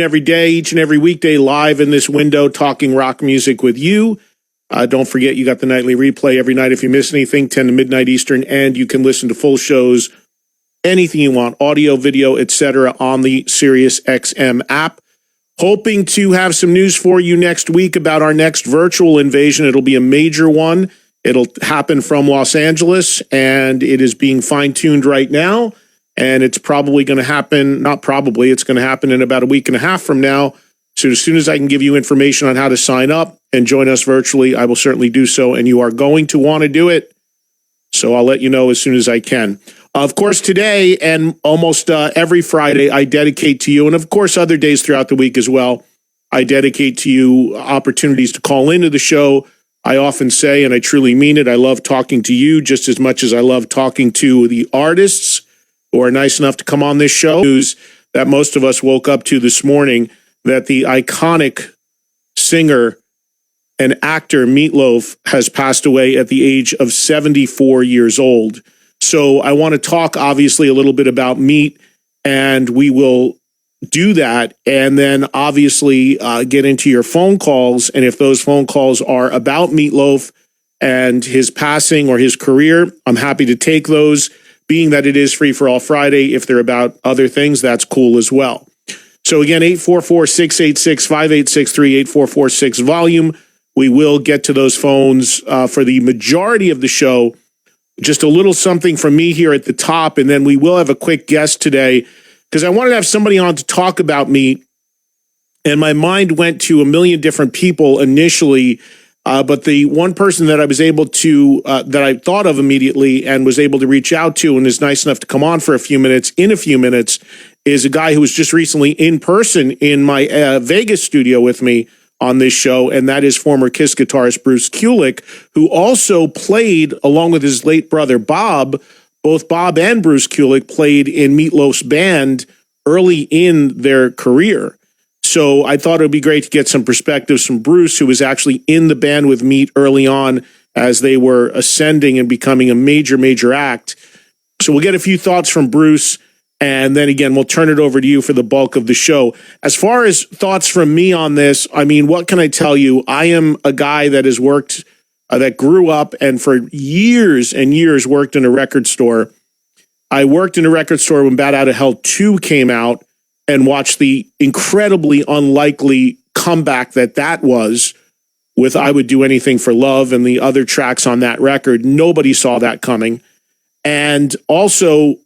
Every day, each and every weekday, live in this window, talking rock music with you. Don't forget, you got the nightly replay every night if you miss anything, 10 to midnight Eastern, and you can listen to full shows, anything you want, audio, video, etc., on the SiriusXM app. Hoping to have some news for you next week about our next virtual invasion. It'll be a major one. It'll happen from Los Angeles, and it is being fine-tuned right now. And it's probably going to happen, not probably, it's going to happen in about a week and a half from now. So as soon as I can give you information on how to sign up and join us virtually, I will certainly do so. And you are going to want to do it. So I'll let you know as soon as I can. Of course, today and almost every Friday, I dedicate to you, and of course, other days throughout the week as well, I dedicate to you opportunities to call into the show. I often say, and I truly mean it, I love talking to you just as much as I love talking to the artists who are nice enough to come on this show. News that most of us woke up to this morning, that the iconic singer and actor Meat Loaf has passed away at the age of 74 years old. So I want to talk, obviously, a little bit about Meat, and we will do that, and then obviously get into your phone calls. And if those phone calls are about Meat Loaf and his passing or his career, I'm happy to take those. Being that it is Free for All Friday, if they're about other things, that's cool as well. So again, 844-686-5863, 8446-VOLUME. We will get to those phones for the majority of the show. Just a little something from me here at the top, and then we will have a quick guest today because I wanted to have somebody on to talk about Meat, and my mind went to a million different people initially. But the one person that I was able to, that I thought of immediately and was able to reach out to and is nice enough to come on for a few minutes, is a guy who was just recently in person in my Vegas studio with me on this show, and that is former Kiss guitarist Bruce Kulick, who also played, along with his late brother Bob, both Bob and Bruce Kulick played in Meat Loaf's band early in their career. So I thought it would be great to get some perspectives from Bruce, who was actually in the band with Meat early on as they were ascending and becoming a major, major act. So we'll get a few thoughts from Bruce, and then again, we'll turn it over to you for the bulk of the show. As far as thoughts from me on this, I mean, what can I tell you? I am a guy that has worked, that grew up and for years and years worked in a record store. I worked in a record store when Bat Out of Hell 2 came out, and watch the incredibly unlikely comeback that was with I Would Do Anything for Love and the other tracks on that record. Nobody saw that coming. And also,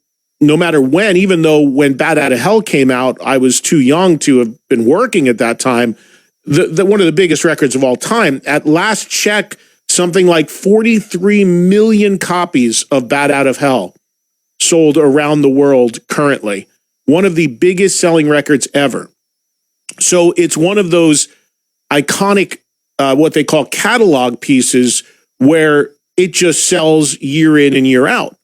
no matter when, even though when Bat Out of Hell came out, I was too young to have been working at that time, one of the biggest records of all time, at last check, something like 43 million copies of Bat Out of Hell sold around the world currently. One of the biggest selling records ever. So it's one of those iconic, what they call catalog pieces, where it just sells year in and year out.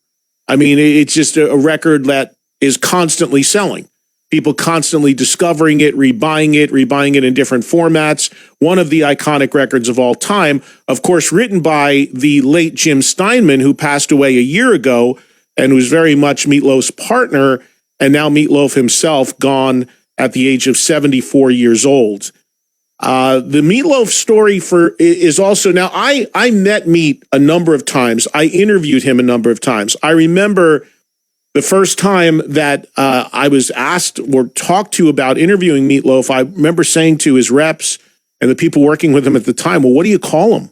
I mean, it's just a record that is constantly selling. People constantly discovering it, rebuying it in different formats. One of the iconic records of all time, of course, written by the late Jim Steinman, who passed away a year ago and was very much Meat Loaf's partner. And now Meat Loaf himself, gone at the age of 74 years old. The Meat Loaf story is also, now I met Meat a number of times. I interviewed him a number of times. I remember the first time that I was asked or talked to about interviewing Meat Loaf, I remember saying to his reps and the people working with him at the time, well, what do you call him?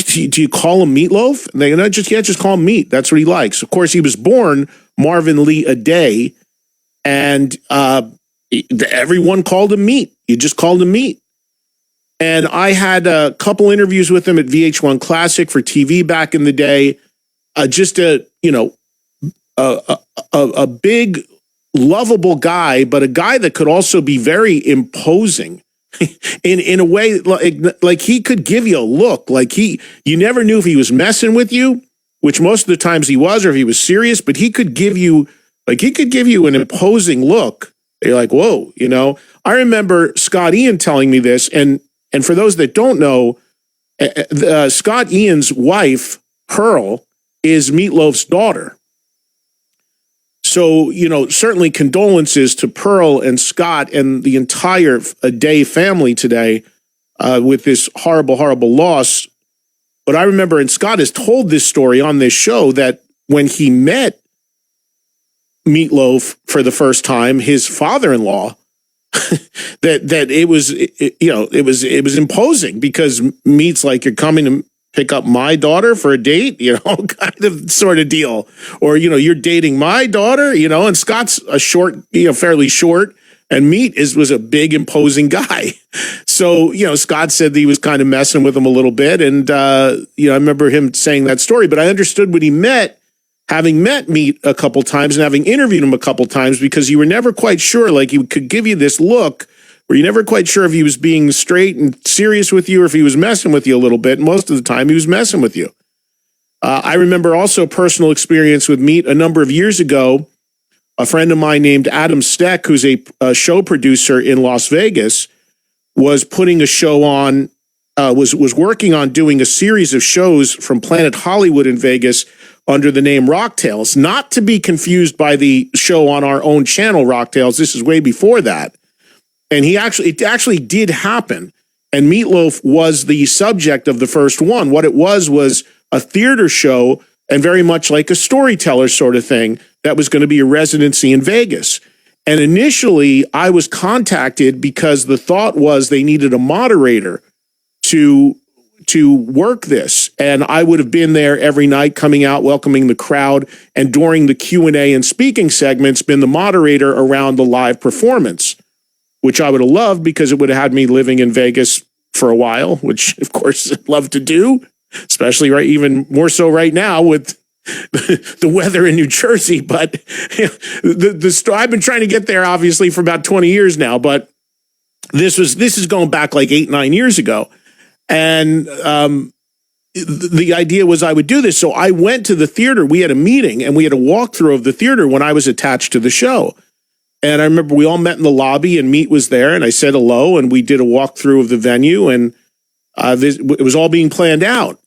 Do you call him Meat Loaf? And they go, no, just call him Meat. That's what he likes. Of course, he was born Marvin Lee Aday, and everyone called him Meat. You just called him Meat. And I had a couple interviews with him at VH1 Classic for TV back in the day. Just a big, lovable guy, but a guy that could also be very imposing. in a way, like he could give you a look, like you never knew if he was messing with you, which most of the times he was, or if he was serious, but he could give you an imposing look. You're like, whoa, I remember Scott Ian telling me this, and for those that don't know, Scott Ian's wife, Pearl, is Meat Loaf's daughter. So, certainly condolences to Pearl and Scott and the entire Day family today with this horrible, horrible loss. But I remember, and Scott has told this story on this show, that when he met Meat Loaf for the first time, his father-in-law, that it was imposing, because Meat's like, you're coming to pick up my daughter for a date, kind of sort of deal. Or, you're dating my daughter, and Scott's a short, fairly short, and Meat was a big, imposing guy. So, Scott said that he was kind of messing with him a little bit. And, I remember him saying that story, but I understood when he having met Meat a couple times and having interviewed him a couple times, because you were never quite sure, like, he could give you this look where you're never quite sure if he was being straight and serious with you or if he was messing with you a little bit. Most of the time, he was messing with you. I remember also personal experience with Meat a number of years ago. A friend of mine named Adam Steck, who's a show producer in Las Vegas, was putting a show on, was working on doing a series of shows from Planet Hollywood in Vegas under the name Rock Tales, not to be confused by the show on our own channel, Rock Tales. This is way before that. And it actually did happen. And Meat Loaf was the subject of the first one. What it was a theater show, and very much like a storyteller sort of thing, that was going to be a residency in Vegas. And initially, I was contacted because the thought was they needed a moderator to work this. And I would have been there every night, coming out, welcoming the crowd, and during the Q&A and speaking segments, been the moderator around the live performance, which I would have loved, because it would have had me living in Vegas for a while, which, of course, I'd love to do, especially even more so right now with the weather in New Jersey. But I've been trying to get there, obviously, for about 20 years now, but this is going back like 8-9 years ago. And the idea was I would do this. So I went to the theater. We had a meeting and we had a walkthrough of the theater when I was attached to the show. And I remember we all met in the lobby and Meat was there, and I said hello, and we did a walkthrough of the venue, and it was all being planned out.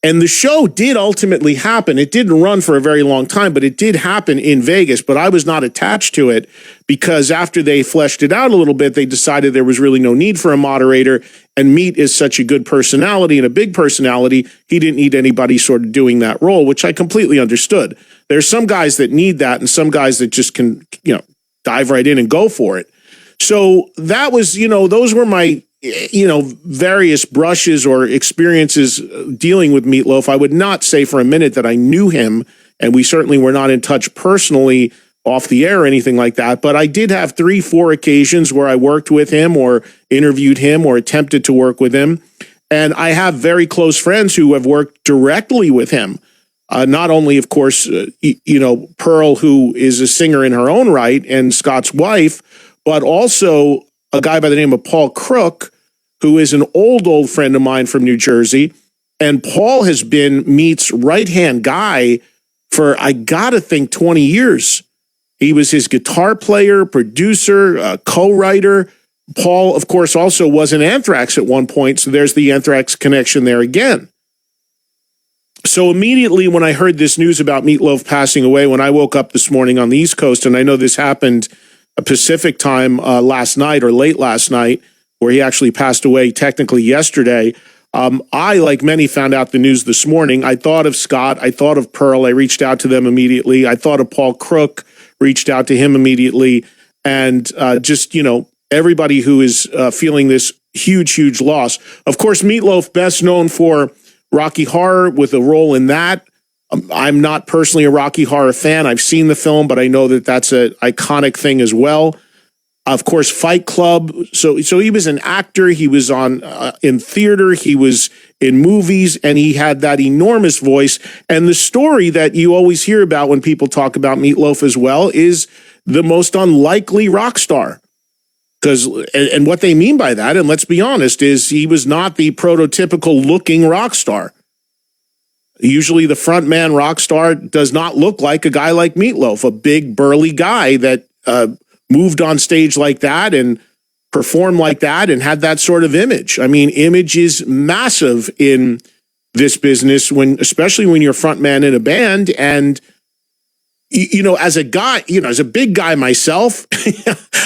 And the show did ultimately happen. It didn't run for a very long time, but it did happen in Vegas, but I was not attached to it, because after they fleshed it out a little bit, they decided there was really no need for a moderator, and Meat is such a good personality and a big personality, he didn't need anybody sort of doing that role, which I completely understood. There's some guys that need that, and some guys that just can, dive right in and go for it. So that was, those were my, various brushes or experiences dealing with Meat Loaf. I would not say for a minute that I knew him, and we certainly were not in touch personally off the air or anything like that. But I did have 3-4 occasions where I worked with him or interviewed him or attempted to work with him. And I have very close friends who have worked directly with him. Not only, of course, Pearl, who is a singer in her own right, and Scott's wife, but also a guy by the name of Paul Crook, who is an old friend of mine from New Jersey. And Paul has been Meat's right-hand guy for, I gotta think, 20 years. He was his guitar player, producer, co-writer. Paul, of course, also was in Anthrax at one point, so there's the Anthrax connection there again. So immediately when I heard this news about Meat Loaf passing away, when I woke up this morning on the East Coast, and I know this happened a Pacific time last night or late last night, where he actually passed away technically yesterday, I, like many, found out the news this morning. I thought of Scott. I thought of Pearl. I reached out to them immediately. I thought of Paul Crook, reached out to him immediately. And everybody who is feeling this huge, huge loss. Of course, Meat Loaf, best known for Rocky Horror, with a role in that. I'm not personally a Rocky Horror fan. I've seen the film, but I know that that's an iconic thing as well. Of course, Fight Club. So he was an actor. He was on in theater. He was in movies, and he had that enormous voice. And the story that you always hear about when people talk about Meat Loaf as well is the most unlikely rock star. And what they mean by that, and let's be honest, is he was not the prototypical looking rock star. Usually the frontman rock star does not look like a guy like Meat Loaf, a big burly guy that moved on stage like that and performed like that and had that sort of image. I mean, image is massive in this business, especially when you're frontman in a band, and as a guy, as a big guy myself,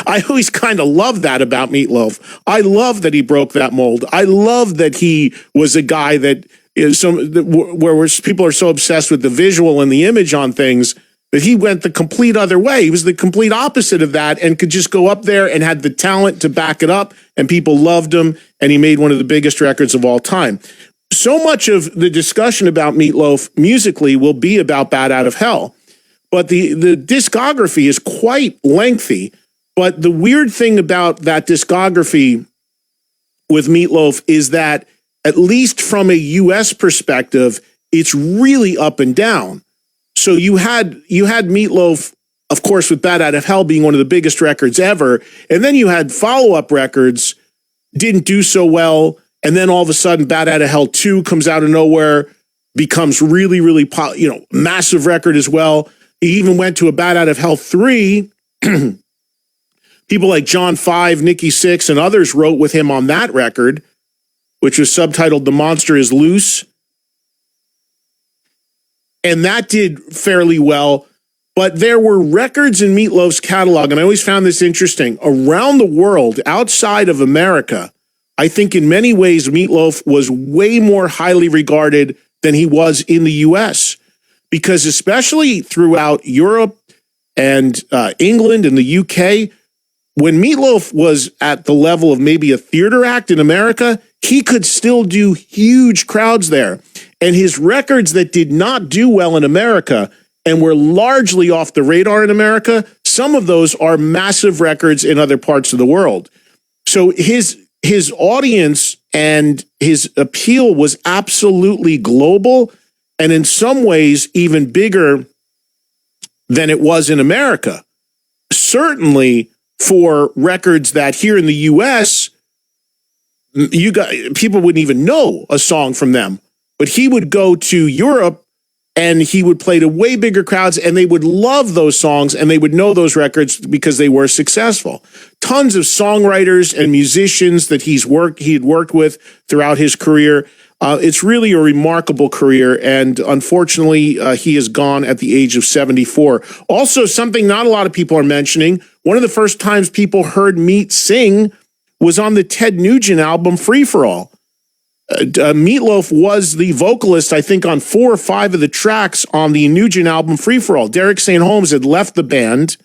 I always kind of love that about Meat Loaf. I love that he broke that mold. I love that he was a guy that is where people are so obsessed with the visual and the image on things that he went the complete other way. He was the complete opposite of that and could just go up there and had the talent to back it up, and people loved him, and he made one of the biggest records of all time. So much of the discussion about Meat Loaf musically will be about Bat Out of Hell. But the discography is quite lengthy. But the weird thing about that discography with Meat Loaf is that, at least from a U.S. perspective, it's really up and down. So you had Meat Loaf, of course, with Bat Out of Hell being one of the biggest records ever. And then you had follow-up records, didn't do so well. And then all of a sudden, Bat Out of Hell 2 comes out of nowhere, becomes really, really, massive record as well. He even went to a Bat Out of Hell 3. People like John 5, Nikki 6, and others wrote with him on that record, which was subtitled The Monster is Loose. And that did fairly well. But there were records in Meat Loaf's catalog, and I always found this interesting. Around the world, outside of America, I think in many ways Meat Loaf was way more highly regarded than he was in the U.S., because especially throughout Europe and England and the UK, when Meat Loaf was at the level of maybe a theater act in America, he could still do huge crowds there. And his records that did not do well in America and were largely off the radar in America, some of those are massive records in other parts of the world. So his audience and his appeal was absolutely global, and in some ways even bigger than it was in America. Certainly for records that here in the U.S., people wouldn't even know a song from them. But he would go to Europe and he would play to way bigger crowds, and they would love those songs and they would know those records because they were successful. Tons of songwriters and musicians that he had worked with throughout his career. It's really a remarkable career, and unfortunately, he is gone at the age of 74. Also, something not a lot of people are mentioning, one of the first times people heard Meat sing was on the Ted Nugent album Free For All. Meat Loaf was the vocalist, I think, on 4 or 5 of the tracks on the Nugent album Free For All. Derek St. Holmes had left the band,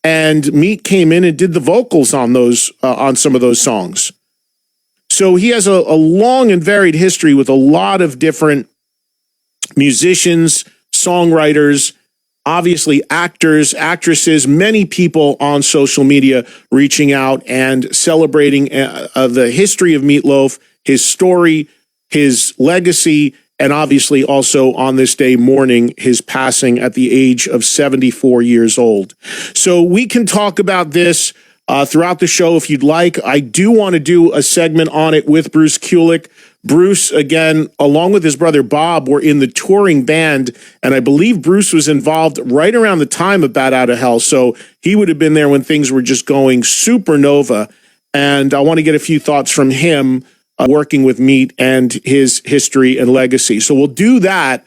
and Meat came in and did the vocals on some of those songs. So he has a long and varied history with a lot of different musicians, songwriters, obviously actors, actresses, many people on social media reaching out and celebrating the history of Meat Loaf, his story, his legacy, and obviously also on this day mourning his passing at the age of 74 years old. So we can talk about this throughout the show if you'd like. I do want to do a segment on it with Bruce Kulick. Bruce, again, along with his brother Bob, were in the touring band, and I believe Bruce was involved right around the time of Bat Out of Hell, so he would have been there when things were just going supernova, and I want to get a few thoughts from him working with Meat and his history and legacy. So we'll do that